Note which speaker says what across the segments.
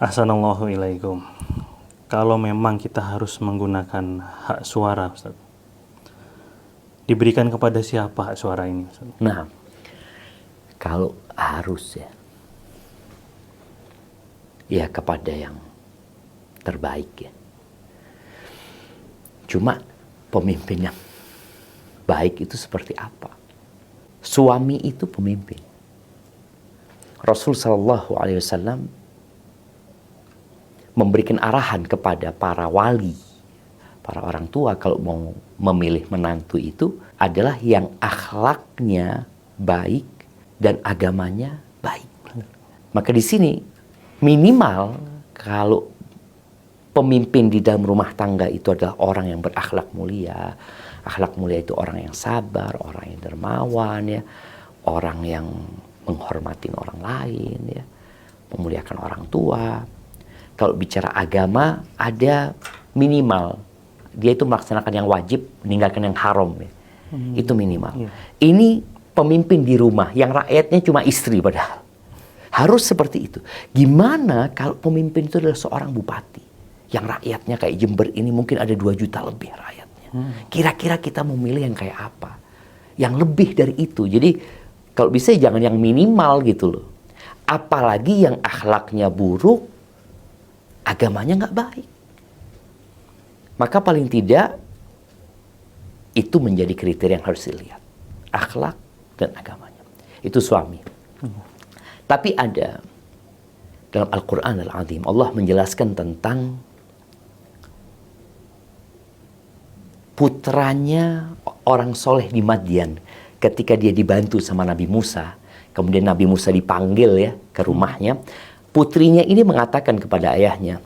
Speaker 1: Ahsanallahu ilaikum. Kalau memang kita harus menggunakan hak suara, Ustaz, diberikan kepada siapa hak suara ini, Ustaz?
Speaker 2: Nah, kalau harus ya kepada yang terbaik ya. Cuma pemimpin yang baik itu seperti apa? Suami itu pemimpin. Rasul Shallallahu Alaihi Wasallam memberikan arahan kepada para wali, para orang tua kalau mau memilih menantu itu adalah yang akhlaknya baik dan agamanya baik. Maka di sini minimal kalau pemimpin di dalam rumah tangga itu adalah orang yang berakhlak mulia. Akhlak mulia itu orang yang sabar, orang yang dermawan, ya, orang yang menghormati orang lain, ya, memuliakan orang tua. Kalau bicara agama ada minimal dia itu melaksanakan yang wajib, meninggalkan yang haram, ya. Itu minimal. Ini pemimpin di rumah yang rakyatnya cuma istri padahal. Harus seperti itu. Gimana kalau pemimpin itu adalah seorang bupati yang rakyatnya kayak Jember ini mungkin ada 2 juta lebih rakyatnya. Kira-kira kita mau milih yang kayak apa? Yang lebih dari itu. Jadi kalau bisa jangan yang minimal gitu loh. Apalagi yang akhlaknya buruk, agamanya nggak baik. Maka paling tidak itu menjadi kriteria yang harus dilihat. Akhlak dan agamanya. Itu suami. Tapi ada dalam Al-Quran Al-Azim Allah menjelaskan tentang putranya orang soleh di Madian ketika dia dibantu sama Nabi Musa. Kemudian Nabi Musa dipanggil ya ke rumahnya. Putrinya ini mengatakan kepada ayahnya,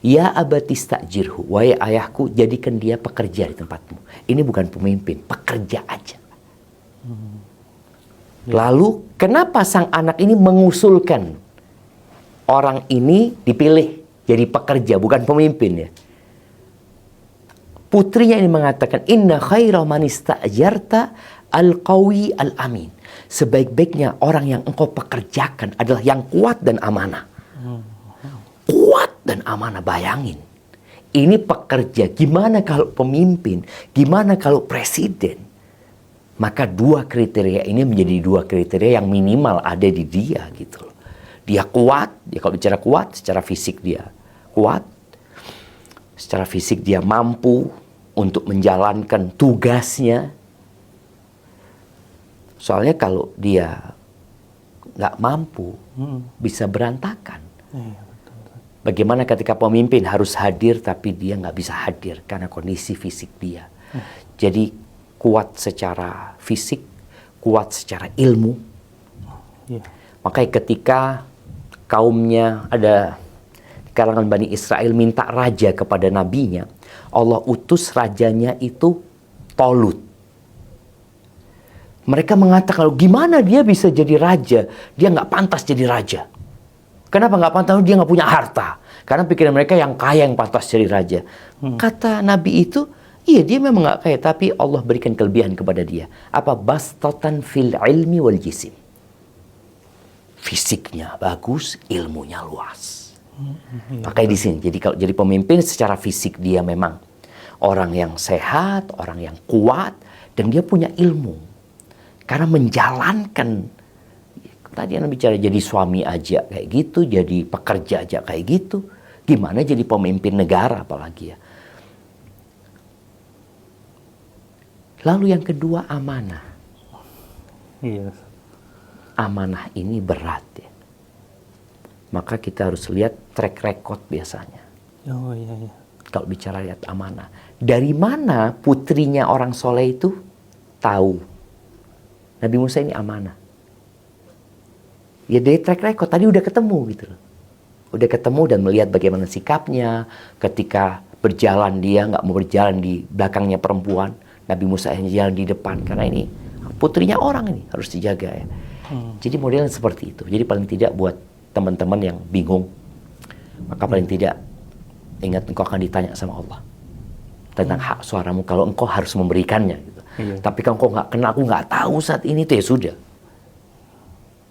Speaker 2: "Ya abati stajirhu, wahai ayahku, jadikan dia pekerja di tempatmu." Ini bukan pemimpin, pekerja aja. Lalu kenapa sang anak ini mengusulkan orang ini dipilih jadi pekerja, bukan pemimpin ya? Putrinya ini mengatakan, "Inna khaira man ista'jarta al-qawi al-amin." Sebaik-baiknya orang yang engkau pekerjakan adalah yang kuat dan amanah. Kuat dan amanah, bayangin. Ini pekerja, gimana kalau pemimpin? Gimana kalau presiden? Maka 2 kriteria ini menjadi 2 kriteria yang minimal ada di dia gitu loh. Dia kuat, dia kalau bicara kuat, secara fisik dia kuat. Secara fisik dia mampu untuk menjalankan tugasnya. Soalnya kalau dia nggak mampu, bisa berantakan. Bagaimana ketika pemimpin harus hadir tapi dia nggak bisa hadir karena kondisi fisik dia. Jadi kuat secara fisik, kuat secara ilmu. Makanya ketika kaumnya ada kalangan Bani Israel minta raja kepada nabinya, Allah utus rajanya itu Tolut. Mereka mengatakan, gimana dia bisa jadi raja? Dia nggak pantas jadi raja. Kenapa nggak pantas? Dia nggak punya harta. Karena pikiran mereka yang kaya yang pantas jadi raja. Kata Nabi itu, iya dia memang nggak kaya, tapi Allah berikan kelebihan kepada dia. Apa? Bastatan fil ilmi wal jisim. Fisiknya bagus, ilmunya luas. Makanya di sini. Jadi kalau jadi pemimpin secara fisik dia memang orang yang sehat, orang yang kuat, dan dia punya ilmu. Karena menjalankan, tadi Anda bicara jadi suami aja kayak gitu, jadi pekerja aja kayak gitu. Gimana jadi pemimpin negara apalagi ya. Lalu yang kedua amanah.
Speaker 1: Iya.
Speaker 2: Amanah ini berat ya. Maka kita harus lihat track record biasanya.
Speaker 1: Oh iya.
Speaker 2: Kalau bicara lihat amanah. Dari mana putrinya orang soleh itu tahu Nabi Musa ini amanah? Ya dari track record, tadi udah ketemu gitu loh. Udah ketemu dan melihat bagaimana sikapnya. Ketika berjalan dia nggak mau berjalan di belakangnya perempuan. Nabi Musa yang jalan di depan. Karena ini putrinya orang ini harus dijaga ya. Jadi modelnya seperti itu. Jadi paling tidak buat teman-teman yang bingung, maka paling tidak ingat engkau akan ditanya sama Allah tentang hak suaramu kalau engkau harus memberikannya gitu. Tapi kalau engkau nggak kenal, aku nggak tahu saat ini, itu ya sudah.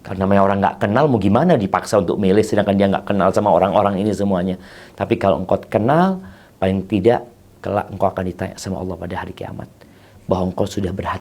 Speaker 2: Karena namanya orang nggak kenal, mau gimana dipaksa untuk milih, sedangkan dia nggak kenal sama orang-orang ini semuanya. Tapi kalau engkau kenal, paling tidak kelak engkau akan ditanya sama Allah pada hari kiamat bahwa engkau sudah berhati